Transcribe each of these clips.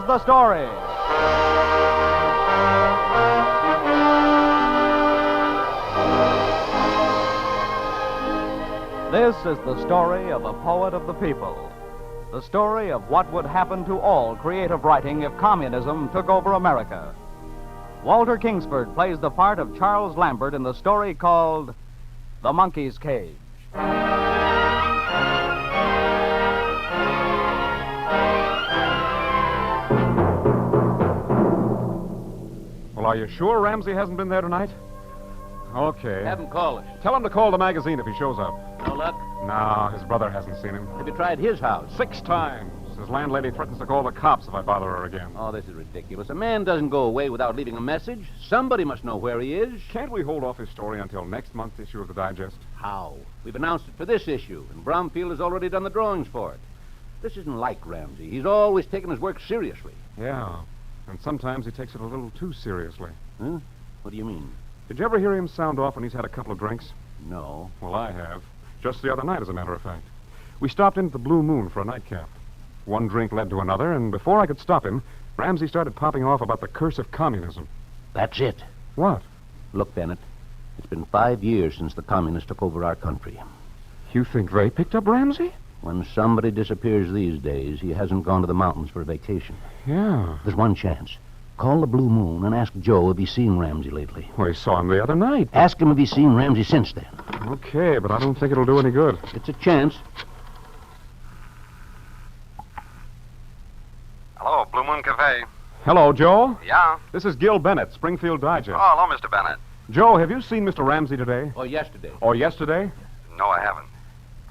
the story. This is the story of a poet of the people. The story of what would happen to all creative writing if communism took over America. Walter Kingsford plays the part of Charles Lambert in the story called The Monkey's Cage. Well, are you sure Ramsey hasn't been there tonight? Okay. Have him call us. Tell him to call the magazine if he shows up. No luck? No, his brother hasn't seen him. Have you tried his house? 6 times. His landlady threatens to call the cops if I bother her again. Oh, this is ridiculous. A man doesn't go away without leaving a message. Somebody must know where he is. Can't we hold off his story until next month's issue of the Digest? How? We've announced it for this issue, and Bromfield has already done the drawings for it. This isn't like Ramsey. He's always taken his work seriously. Yeah, and sometimes he takes it a little too seriously. Huh? What do you mean? Did you ever hear him sound off when he's had a couple of drinks? No. Well, I have. Just the other night, as a matter of fact. We stopped in at the Blue Moon for a nightcap. One drink led to another, and before I could stop him, Ramsey started popping off about the curse of communism. That's it. What? Look, Bennett, it's been 5 years since the communists took over our country. You think they picked up Ramsey? When somebody disappears these days, he hasn't gone to the mountains for a vacation. Yeah. There's one chance. Call the Blue Moon and ask Joe if he's seen Ramsey lately. Well, he saw him the other night. Ask him if he's seen Ramsey since then. Okay, but I don't think it'll do any good. It's a chance. Hello, Blue Moon Cafe. Hello, Joe. Yeah? This is Gil Bennett, Springfield Digest. Oh, hello, Mr. Bennett. Joe, have you seen Mr. Ramsey today? Or yesterday. Or yesterday? No, I haven't.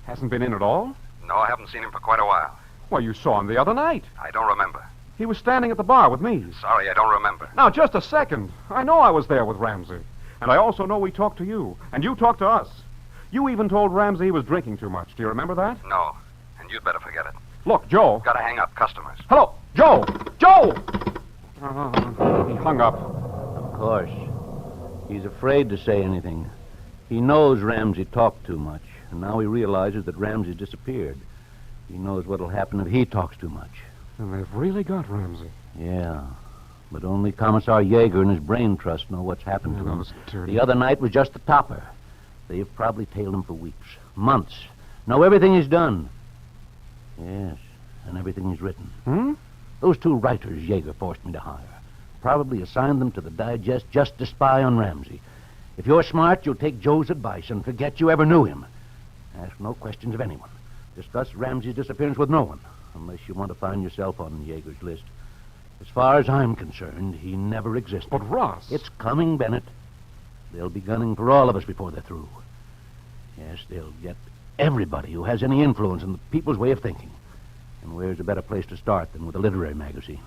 Hasn't been in at all? No, I haven't seen him for quite a while. Well, you saw him the other night. I don't remember. He was standing at the bar with me. Sorry, I don't remember. Now, just a second. I know I was there with Ramsey. And I also know we talked to you. And you talked to us. You even told Ramsey he was drinking too much. Do you remember that? No, and you'd better forget it. Look, Joe. Gotta hang up. Customers. Hello, Joe! Joe! He hung up. Of course. He's afraid to say anything. He knows Ramsey talked too much, and now he realizes that Ramsey disappeared. He knows what'll happen if he talks too much. And they've really got Ramsey. Yeah, but only Commissar Yeager and his brain trust know what's happened to him. Dirty. The other night was just the topper. They've probably tailed him for weeks, months. Know everything he's done. Yes, and everything he's written. Hmm? Those 2 writers Yeager forced me to hire. Probably assigned them to the Digest just to spy on Ramsey. If you're smart, you'll take Joe's advice and forget you ever knew him. Ask no questions of anyone. Discuss Ramsey's disappearance with no one, unless you want to find yourself on Yeager's list. As far as I'm concerned, he never existed. But Ross... It's coming, Bennett. They'll be gunning for all of us before they're through. Yes, they'll get everybody who has any influence in the people's way of thinking. And where's a better place to start than with a literary magazine?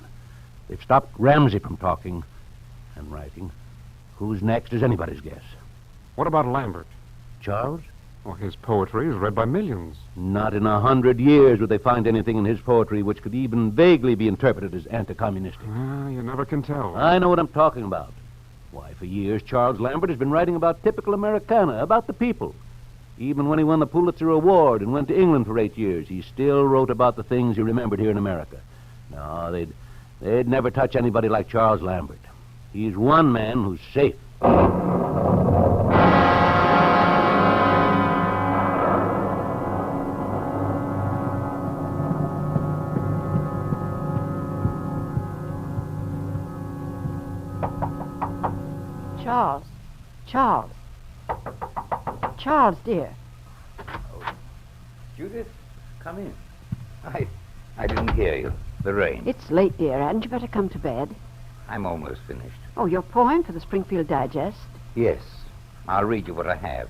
They've stopped Ramsey from talking and writing. Who's next is anybody's guess. What about Lambert? Charles? Well, his poetry is read by millions. Not in 100 years would they find anything in his poetry which could even vaguely be interpreted as anti-communistic. You never can tell. I know what I'm talking about. Why, for years, Charles Lambert has been writing about typical Americana, about the people. Even when he won the Pulitzer Award and went to England for 8 years, he still wrote about the things he remembered here in America. No, they'd never touch anybody like Charles Lambert. He's one man who's safe. Charles. Charles. Charles, dear. Judith, come in. I didn't hear you. The rain. It's late, dear. Hadn't you better come to bed? I'm almost finished. Oh, your poem for the Springfield Digest? Yes. I'll read you what I have.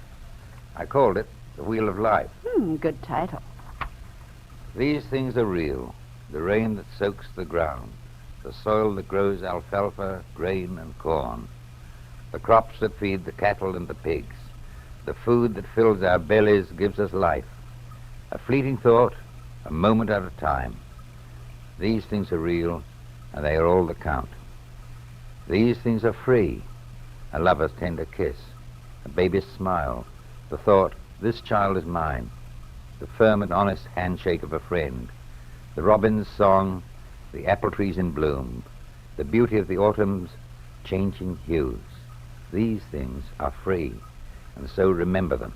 I called it The Wheel of Life. Good title. These things are real. The rain that soaks the ground. The soil that grows alfalfa, grain, and corn. The crops that feed the cattle and the pigs. The food that fills our bellies gives us life. A fleeting thought, a moment at a time. These things are real, and they are all that count. These things are free. A lover's tender kiss, a baby's smile, the thought, this child is mine, the firm and honest handshake of a friend, the robin's song, the apple trees in bloom, the beauty of the autumn's changing hues. These things are free, and so remember them.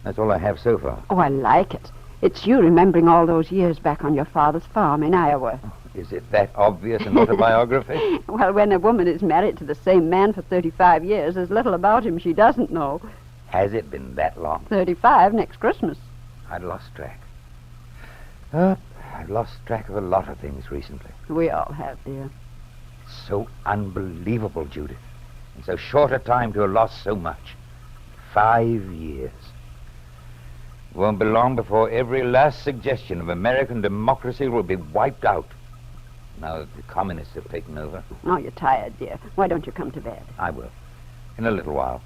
That's all I have so far. Oh, I like it. It's you remembering all those years back on your father's farm in Iowa. Is it that obvious an autobiography? Well, when a woman is married to the same man for 35 years, there's little about him she doesn't know. Has it been that long? 35 next Christmas. I'd lost track. I've lost track of a lot of things recently. We all have, dear. So unbelievable, Judith. In so short a time to have lost so much. 5 years. It won't be long before every last suggestion of American democracy will be wiped out. Now that the communists have taken over. Oh, you're tired, dear. Why don't you come to bed? I will. In a little while.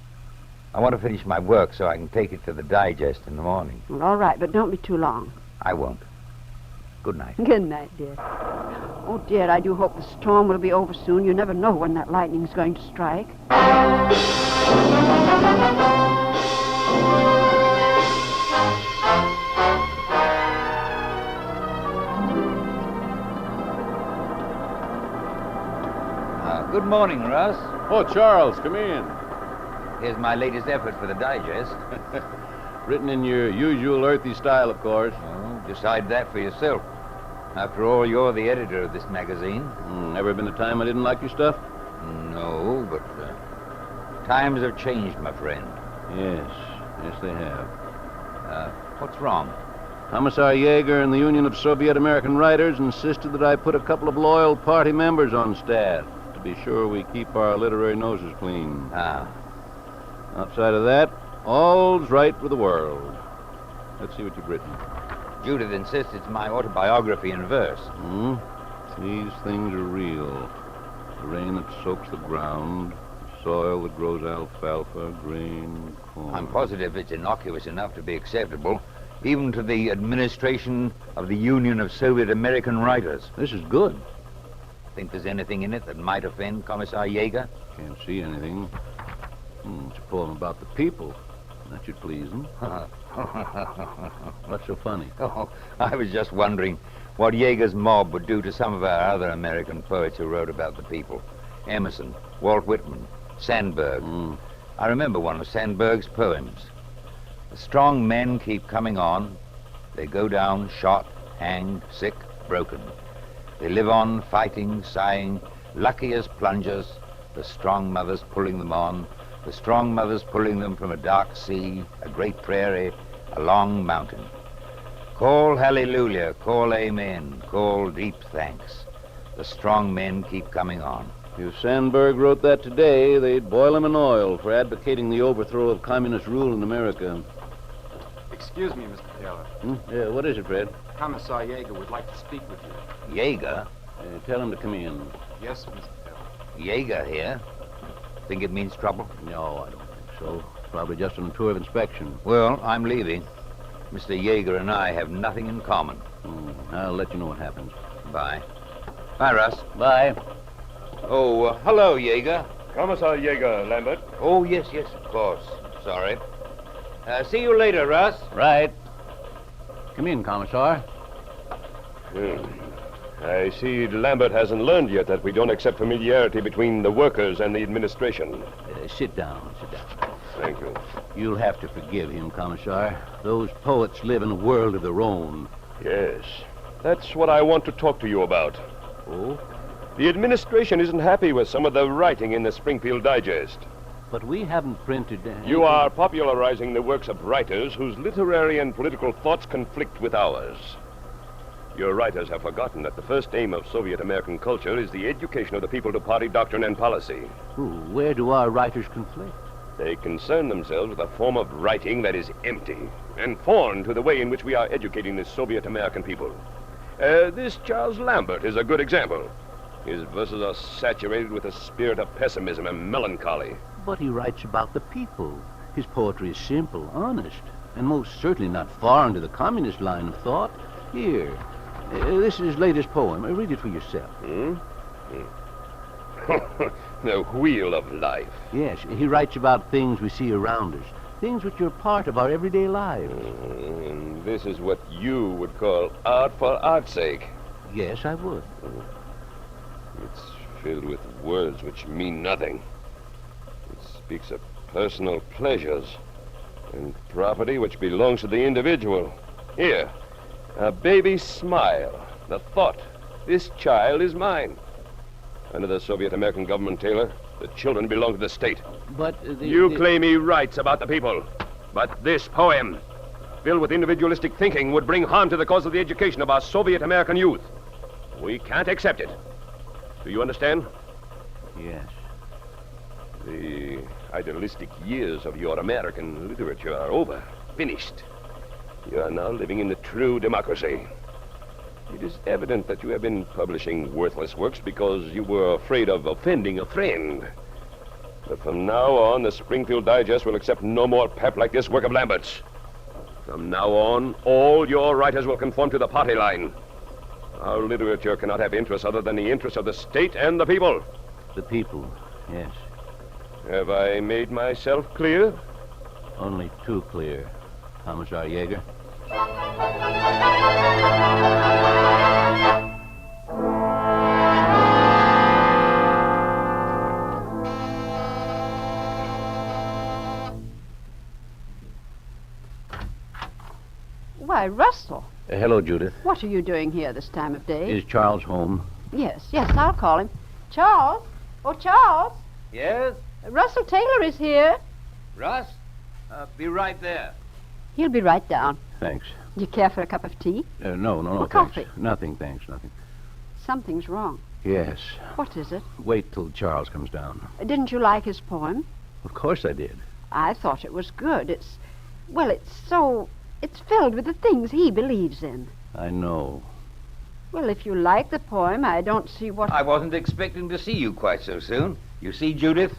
I want to finish my work so I can take it to the digest in the morning. Well, all right, but don't be too long. I won't. Good night. Good night, dear. Oh, dear, I do hope the storm will be over soon. You never know when that lightning's going to strike. Good morning, Russ. Oh, Charles, come in. Here's my latest effort for the digest. Written in your usual earthy style, of course. Oh, decide that for yourself. After all, you're the editor of this magazine. Ever been a time I didn't like your stuff? No, but times have changed, my friend. Yes, they have. What's wrong? Commissar Yeager and the Union of Soviet American Writers insisted that I put a couple of loyal party members on staff to be sure we keep our literary noses clean. Ah. Outside of that, all's right with the world. Let's see what you've written. Judith insists it's my autobiography in verse. These things are real. The rain that soaks the ground, the soil that grows alfalfa, grain, corn. I'm positive it's innocuous enough to be acceptable, even to the administration of the Union of Soviet American Writers. This is good. Think there's anything in it that might offend Commissar Yeager? Can't see anything. It's a poem about the people. That should please him. What's so funny? Oh, I was just wondering what Yeager's mob would do to some of our other American poets who wrote about the people. Emerson, Walt Whitman, Sandburg. I remember one of Sandburg's poems. The strong men keep coming on. They go down shot, hanged, sick, broken. They live on fighting, sighing, lucky as plungers, the strong mothers pulling them on, the strong mothers pulling them from a dark sea, a great prairie, a long mountain. Call hallelujah, call amen, call deep thanks. The strong men keep coming on. If Sandburg wrote that today, they'd boil him in oil for advocating the overthrow of communist rule in America. Excuse me, Mr. Taylor. Yeah, what is it, Fred? Commissar Yeager would like to speak with you. Yeager? Tell him to come in. Yes, Mr. Taylor. Yeager here? Think it means trouble? No, I don't think so. Probably just on a tour of inspection. Well, I'm leaving. Mr. Yeager and I have nothing in common. I'll let you know what happens. Bye. Bye, Russ. Bye. Oh, hello, Yeager. Commissar Yeager, Lambert. Oh, yes, of course. Sorry. See you later, Russ. Right. Come in, Commissar. I see Lambert hasn't learned yet that we don't accept familiarity between the workers and the administration. Sit down. Thank you. You'll have to forgive him, Commissar. Those poets live in a world of their own. Yes. That's what I want to talk to you about. Oh? The administration isn't happy with some of the writing in the Springfield Digest. But we haven't printed... You are popularizing the works of writers whose literary and political thoughts conflict with ours. Your writers have forgotten that the first aim of Soviet American culture is the education of the people to party doctrine and policy. Where do our writers conflict? They concern themselves with a form of writing that is empty and foreign to the way in which we are educating the Soviet American people. This Charles Lambert is a good example. His verses are saturated with a spirit of pessimism and melancholy. But he writes about the people. His poetry is simple, honest, and most certainly not foreign to the communist line of thought. Here, this is his latest poem. Read it for yourself. The Wheel of Life. Yes, he writes about things we see around us, things which are part of our everyday lives. And this is what you would call art for art's sake. Yes, I would. It's filled with words which mean nothing. It speaks of personal pleasures and property which belongs to the individual. Here, a baby's smile, the thought, this child is mine. Under the Soviet American government, Taylor, the children belong to the state. But You claim he writes about the people. But this poem, filled with individualistic thinking, would bring harm to the cause of the education of our Soviet American youth. We can't accept it. Do you understand? Yes. The idealistic years of your American literature are over, finished. You are now living in the true democracy. It is evident that you have been publishing worthless works because you were afraid of offending a friend. But from now on, the Springfield Digest will accept no more pap like this work of Lambert's. From now on, all your writers will conform to the party line. Our literature cannot have interests other than the interests of the state and the people. The people, yes. Have I made myself clear? Only too clear, Commissar Yeager. Why, Russell, Hello, Judith. what are you doing here this time of day? Is Charles home? Yes, I'll call him. Charles? Oh, Charles? Yes? Russell Taylor is here. Russ? Be right there. He'll be right down. Thanks. Do you care for a cup of tea? No, Or thanks. coffee? Nothing, thanks, nothing. Something's wrong. Yes. What is it? Wait till Charles comes down. Didn't you like his poem? Of course I did. I thought it was good. It's filled with the things he believes in. I know. Well, if you like the poem, I don't see what... I wasn't expecting to see you quite so soon. You see, Judith?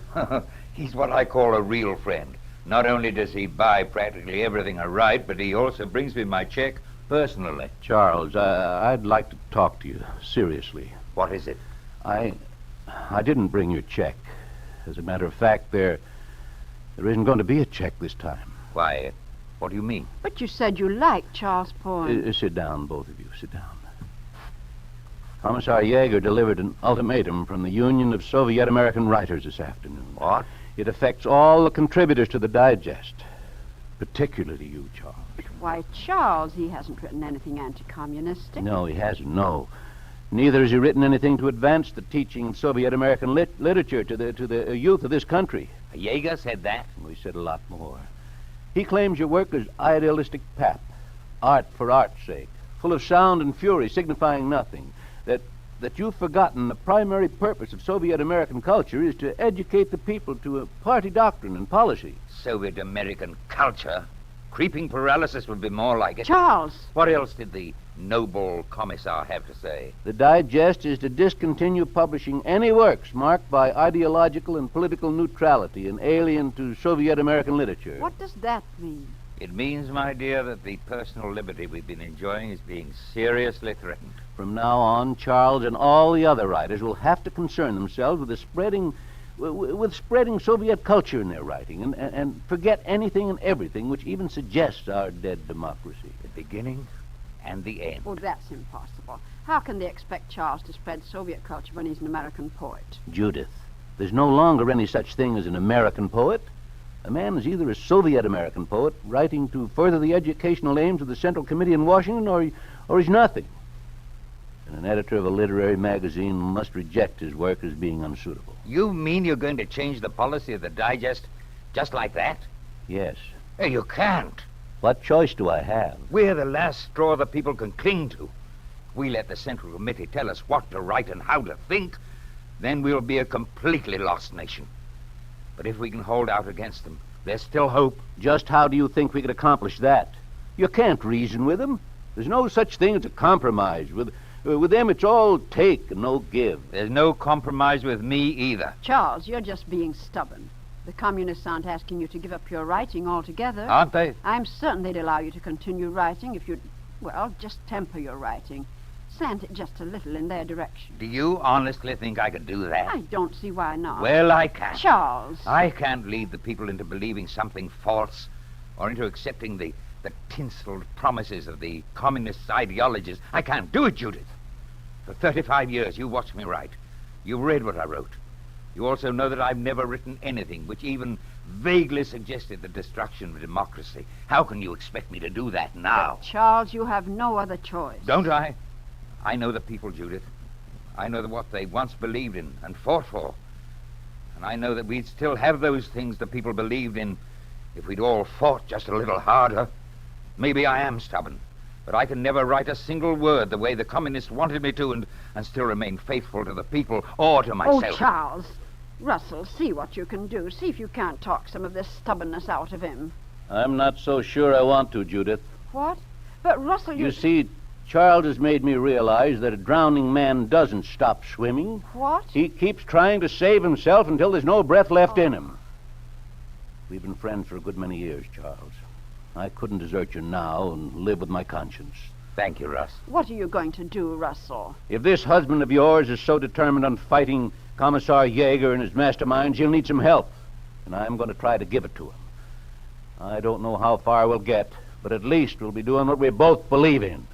He's what I call a real friend. Not only does he buy practically everything I write, but he also brings me my check personally. Charles, I'd like to talk to you, seriously. What is it? I didn't bring your check. As a matter of fact, there isn't going to be a check this time. Why, what do you mean? But you said you liked Charles' poem. Sit down, both of you. Sit down. Commissar Yeager delivered an ultimatum from the Union of Soviet American Writers this afternoon. What? It affects all the contributors to the Digest, particularly you, Charles. Why, Charles, he hasn't written anything anti-communistic. No, he hasn't, no. Neither has he written anything to advance the teaching of Soviet American literature to the youth of this country. Yeager said that? We said a lot more. He claims your work is idealistic pap, art for art's sake, full of sound and fury, signifying nothing. That you've forgotten the primary purpose of Soviet American culture is to educate the people to a party doctrine and policy. Soviet American culture? Creeping paralysis would be more like it. Charles! What else did the noble commissar have to say? The Digest is to discontinue publishing any works marked by ideological and political neutrality and alien to Soviet American literature. What does that mean? It means, my dear, that the personal liberty we've been enjoying is being seriously threatened. From now on, Charles and all the other writers will have to concern themselves with spreading Soviet culture in their writing and forget anything and everything which even suggests our dead democracy. The beginning and the end. Oh, that's impossible. How can they expect Charles to spread Soviet culture when he's an American poet? Judith, there's no longer any such thing as an American poet. A man is either a Soviet American poet writing to further the educational aims of the Central Committee in Washington, or he's nothing. And an editor of a literary magazine must reject his work as being unsuitable. You mean you're going to change the policy of the Digest just like that? Yes. Hey, you can't. What choice do I have? We're the last straw that people can cling to. We let the Central Committee tell us what to write and how to think, then we'll be a completely lost nation. But if we can hold out against them, there's still hope. Just how do you think we could accomplish that? You can't reason with them. There's no such thing as a compromise. With them, it's all take and no give. There's no compromise with me either. Charles, you're just being stubborn. The communists aren't asking you to give up your writing altogether. Aren't they? I'm certain they'd allow you to continue writing if you'd, just temper your writing. Slant it just a little in their direction. Do you honestly think I could do that? I don't see why not. Well, I can. Charles! I can't lead the people into believing something false or into accepting the tinseled promises of the communist ideologies. I can't do it, Judith. For 35 years, you watched me write. You've read what I wrote. You also know that I've never written anything which even vaguely suggested the destruction of democracy. How can you expect me to do that now? But Charles, you have no other choice. Don't I? I know the people, Judith. I know what they once believed in and fought for. And I know that we'd still have those things the people believed in if we'd all fought just a little harder. Maybe I am stubborn, but I can never write a single word the way the communists wanted me to and still remain faithful to the people or to myself. Oh, Charles. Russell, see what you can do. See if you can't talk some of this stubbornness out of him. I'm not so sure I want to, Judith. What? But, Russell, You see, Charles has made me realize that a drowning man doesn't stop swimming. What? He keeps trying to save himself until there's no breath left in him. We've been friends for a good many years, Charles. I couldn't desert you now and live with my conscience. Thank you, Russ. What are you going to do, Russell? If this husband of yours is so determined on fighting Commissar Yeager and his masterminds, he'll need some help, and I'm going to try to give it to him. I don't know how far we'll get, but at least we'll be doing what we both believe in.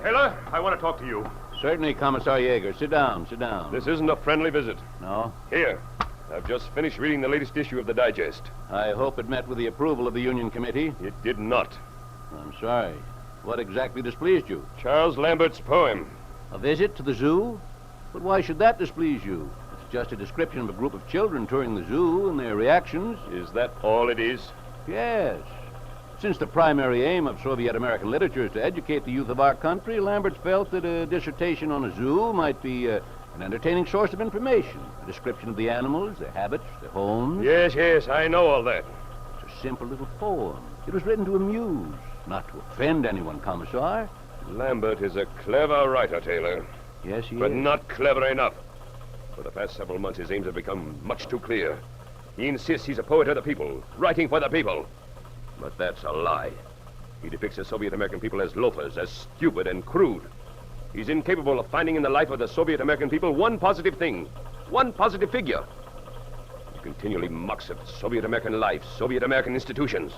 Taylor, I want to talk to you. Certainly, Commissar Yeager. Sit down, sit down. This isn't a friendly visit. No? Here, I've just finished reading the latest issue of the Digest. I hope it met with the approval of the Union Committee. It did not. I'm sorry. What exactly displeased you? Charles Lambert's poem. A visit to the zoo? But why should that displease you? It's just a description of a group of children touring the zoo and their reactions. Is that all it is? Yes. Since the primary aim of Soviet American literature is to educate the youth of our country, Lambert felt that a dissertation on a zoo might be an entertaining source of information. A description of the animals, their habits, their homes. Yes, I know all that. It's a simple little poem. It was written to amuse, not to offend anyone, Commissar. Lambert is a clever writer, Taylor. Yes, he But is. not clever enough. For the past several months, his aims have become much too clear. He insists he's a poet of the people, writing for the people. But that's a lie. He depicts the Soviet American people as loafers, as stupid and crude. He's incapable of finding in the life of the Soviet American people one positive thing, one positive figure. He continually mocks at Soviet American life, Soviet American institutions.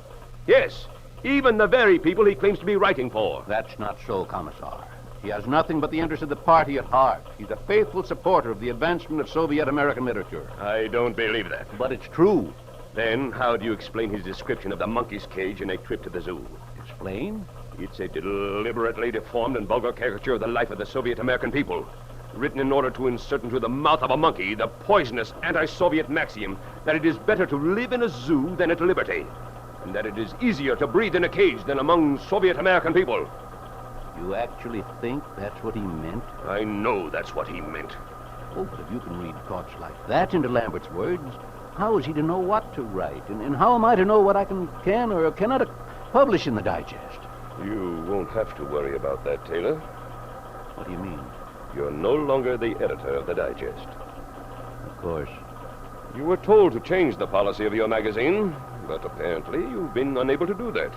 Yes, even the very people he claims to be writing for. That's not so, Commissar. He has nothing but the interest of the party at heart. He's a faithful supporter of the advancement of Soviet American literature. I don't believe that. But it's true. Then how do you explain his description of the monkey's cage in A Trip to the Zoo? Explain? It's a deliberately deformed and vulgar caricature of the life of the Soviet American people, written in order to insert into the mouth of a monkey the poisonous anti-Soviet maxiom that it is better to live in a zoo than at liberty, and that it is easier to breathe in a cage than among Soviet American people. You actually think that's what he meant? I know that's what he meant. Oh, but if you can read thoughts like that into Lambert's words, how is he to know what to write? And how am I to know what I can or cannot publish in the Digest? You won't have to worry about that, Taylor. What do you mean? You're no longer the editor of the Digest. Of course. You were told to change the policy of your magazine, but apparently you've been unable to do that.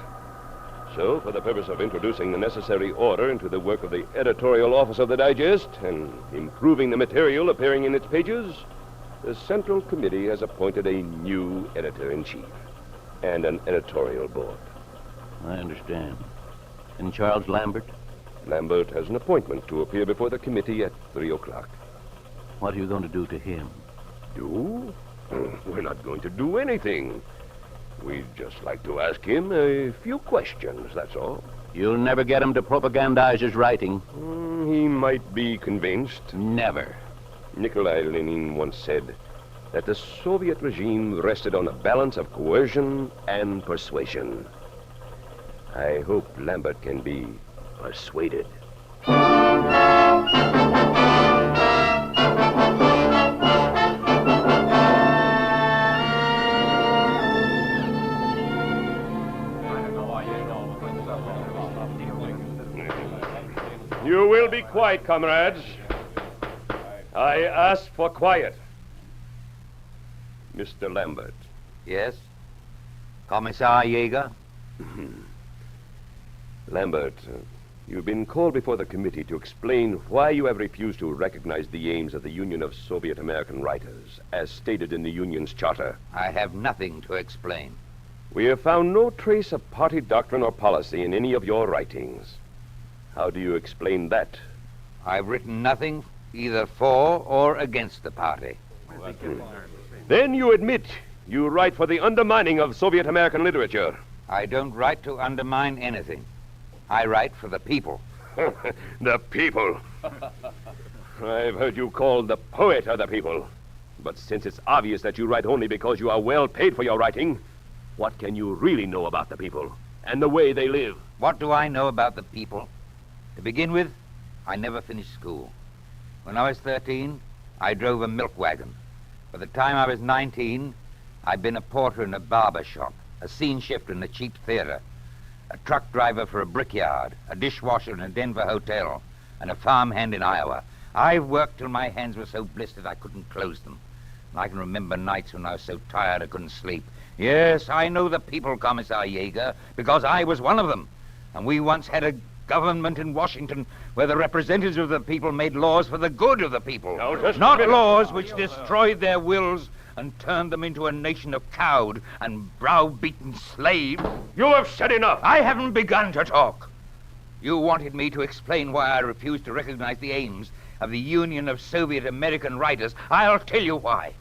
So, for the purpose of introducing the necessary order into the work of the editorial office of the Digest and improving the material appearing in its pages, the Central Committee has appointed a new editor-in-chief and an editorial board. I understand. And Charles Lambert? Lambert has an appointment to appear before the committee at 3 o'clock. What are you going to do to him? Do? We're not going to do anything. We'd just like to ask him a few questions, that's all. You'll never get him to propagandize his writing. He might be convinced. Never. Nikolai Lenin once said that the Soviet regime rested on a balance of coercion and persuasion. I hope Lambert can be persuaded. You will be quiet, comrades. I asked for quiet. Mr. Lambert. Yes? Commissar Yeager? Lambert, You've been called before the committee to explain why you have refused to recognize the aims of the Union of Soviet American Writers, as stated in the Union's charter. I have nothing to explain. We have found no trace of party doctrine or policy in any of your writings. How do you explain that? I've written nothing either for or against the party. Then you admit you write for the undermining of Soviet American literature. I don't write to undermine anything. I write for the people. The people. I've heard you called the poet of the people. But since it's obvious that you write only because you are well paid for your writing, what can you really know about the people and the way they live? What do I know about the people? To begin with, I never finished school. When I was 13, I drove a milk wagon. By the time I was 19, I'd been a porter in a barber shop, a scene shifter in a cheap theater, a truck driver for a brickyard, a dishwasher in a Denver hotel, and a farmhand in Iowa. I've worked till my hands were so blistered I couldn't close them. And I can remember nights when I was so tired I couldn't sleep. Yes, I know the people, Commissar Yeager, because I was one of them. And we once had a government in Washington where the representatives of the people made laws for the good of the people. Not laws which destroyed their wills and turned them into a nation of cowed and browbeaten slaves. You have said enough. I haven't begun to talk. You wanted me to explain why I refused to recognize the aims of the Union of Soviet American Writers. I'll tell you why.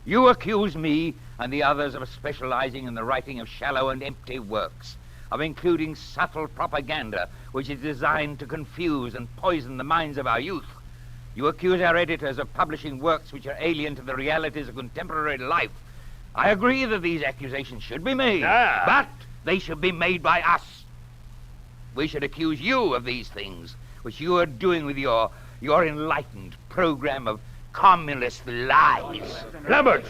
You accuse me and the others of specializing in the writing of shallow and empty works, of including subtle propaganda which is designed to confuse and poison the minds of our youth. You accuse our editors of publishing works which are alien to the realities of contemporary life. I agree that these accusations should be made, but they should be made by us. We should accuse you of these things, which you are doing with your enlightened program of communist lies. Lambert,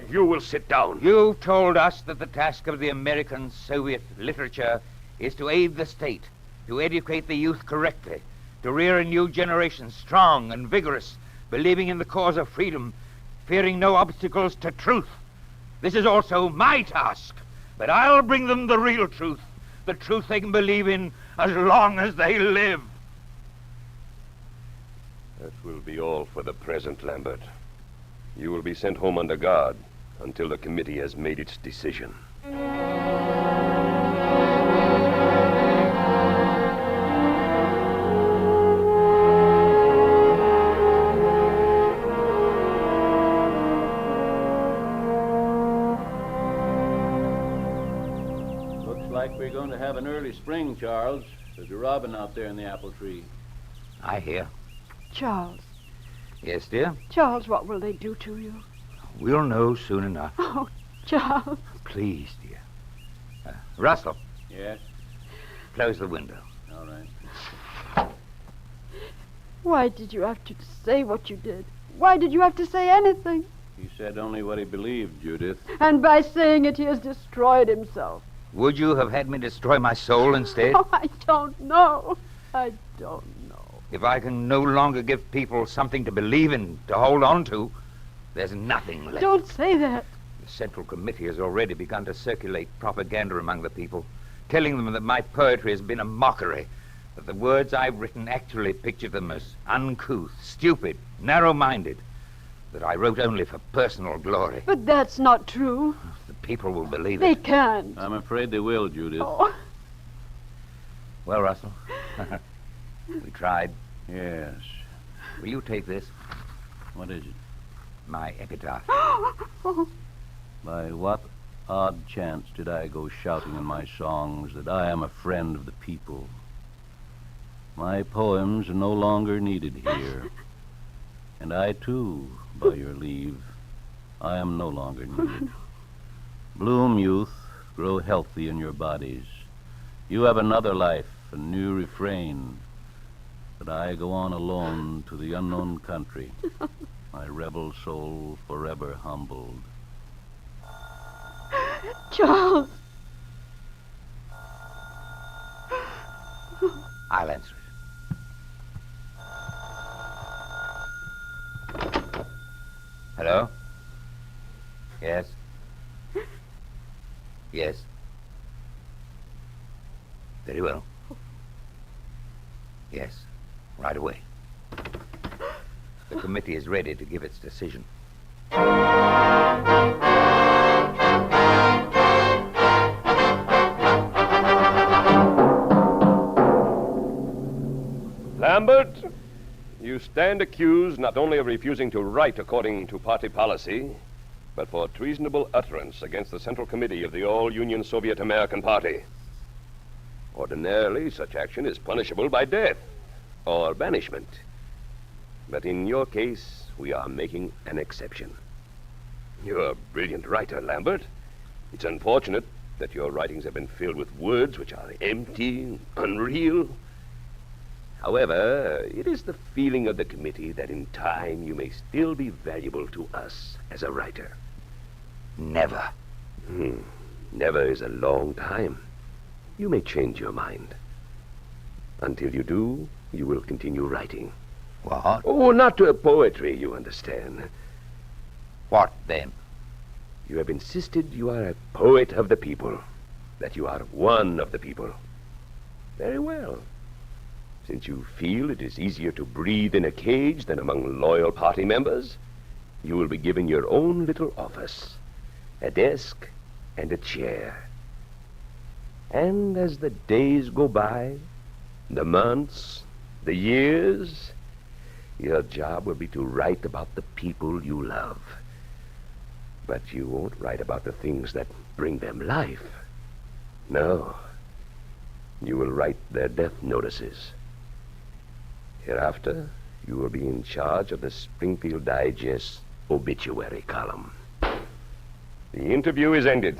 you will sit down. You've told us that the task of the American Soviet literature is to aid the state, to educate the youth correctly, to rear a new generation strong and vigorous, believing in the cause of freedom, fearing no obstacles to truth. This is also my task, but I'll bring them the real truth, the truth they can believe in as long as they live. That will be all for the present, Lambert. You will be sent home under guard until the committee has made its decision. Looks like we're going to have an early spring, Charles. There's a robin out there in the apple tree. I hear. Charles. Yes, dear? Charles, what will they do to you? We'll know soon enough. Oh, Charles. Please, dear. Russell, Yes? close the window. All right. Why did you have to say what you did? Why did you have to say anything? He said only what he believed, Judith. And by saying it, he has destroyed himself. Would you have had me destroy my soul instead? Oh, I don't know. I don't know. If I can no longer give people something to believe in, to hold on to, there's nothing left. Don't say that. The Central Committee has already begun to circulate propaganda among the people, telling them that my poetry has been a mockery, that the words I've written actually picture them as uncouth, stupid, narrow-minded, that I wrote only for personal glory. But that's not true. The people will believe They it. can't. I'm afraid they will, Judith. Oh. Well, Russell, we tried. Yes. Will you take this? What is it? My epitaph. By what odd chance did I go shouting in my songs that I am a friend of the people? My poems are no longer needed here. And I, too, by your leave, I am no longer needed. Bloom, youth, grow healthy in your bodies. You have another life, a new refrain. But I go on alone to the unknown country, my rebel soul forever humbled. Charles. I'll answer it. Hello? Yes? Yes? Very well. Yes, right away. The committee is ready to give its decision. Lambert, you stand accused not only of refusing to write according to party policy, but for treasonable utterance against the Central Committee of the All-Union Soviet American Party. Ordinarily, such action is punishable by death or banishment. But in your case, we are making an exception. You're a brilliant writer, Lambert. It's unfortunate that your writings have been filled with words which are empty, unreal. However, it is the feeling of the committee that in time you may still be valuable to us as a writer. Never. Never is a long time. You may change your mind. Until you do, you will continue writing. What? Oh, not poetry, you understand. What then? You have insisted you are a poet of the people, that you are one of the people. Very well. Since you feel it is easier to breathe in a cage than among loyal party members, you will be given your own little office, a desk and a chair. And as the days go by, the months, the years, your job will be to write about the people you love. But you won't write about the things that bring them life. No. You will write their death notices. Hereafter, you will be in charge of the Springfield Digest obituary column. The interview is ended.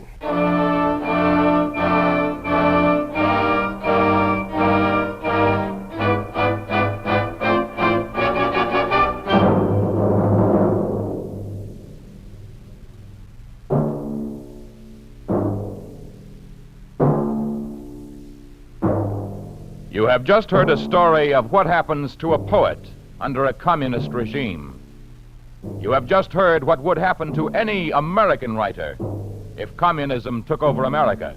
You have just heard a story of what happens to a poet under a communist regime. You have just heard what would happen to any American writer if communism took over America.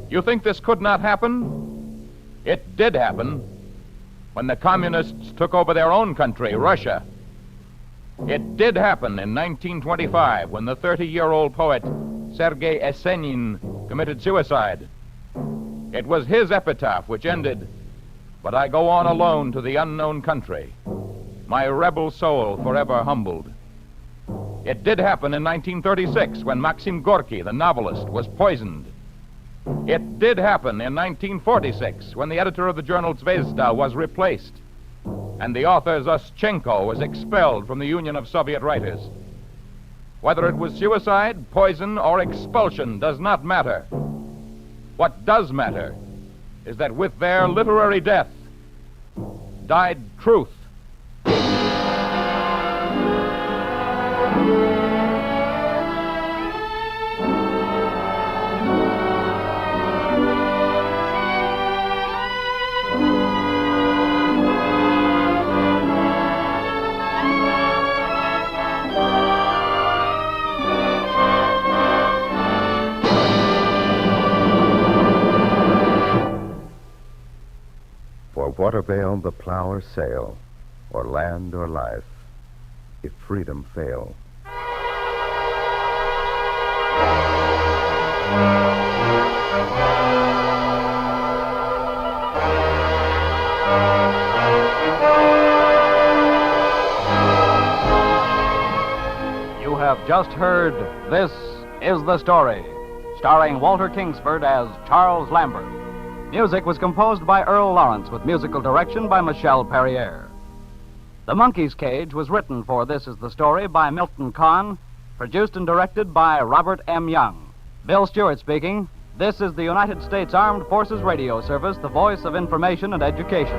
You think this could not happen? It did happen when the communists took over their own country, Russia. It did happen in 1925 when the 30-year-old poet Sergei Esenin committed suicide. It was his epitaph which ended, "But I go on alone to the unknown country, my rebel soul forever humbled." It did happen in 1936 when Maxim Gorky, the novelist, was poisoned. It did happen in 1946 when the editor of the journal Zvezda was replaced and the author Zoschenko was expelled from the Union of Soviet Writers. Whether it was suicide, poison, or expulsion does not matter. What does matter is that with their literary death died truth. For what avail the plow or sail, or land or life, if freedom fail? You have just heard This Is the Story, starring Walter Kingsford as Charles Lambert. Music was composed by Earl Lawrence with musical direction by Michel Perrier. The Monkey's Cage was written for This Is the Story by Milton Kahn, produced and directed by Robert M. Young. Bill Stewart speaking. This is the United States Armed Forces Radio Service, the voice of information and education.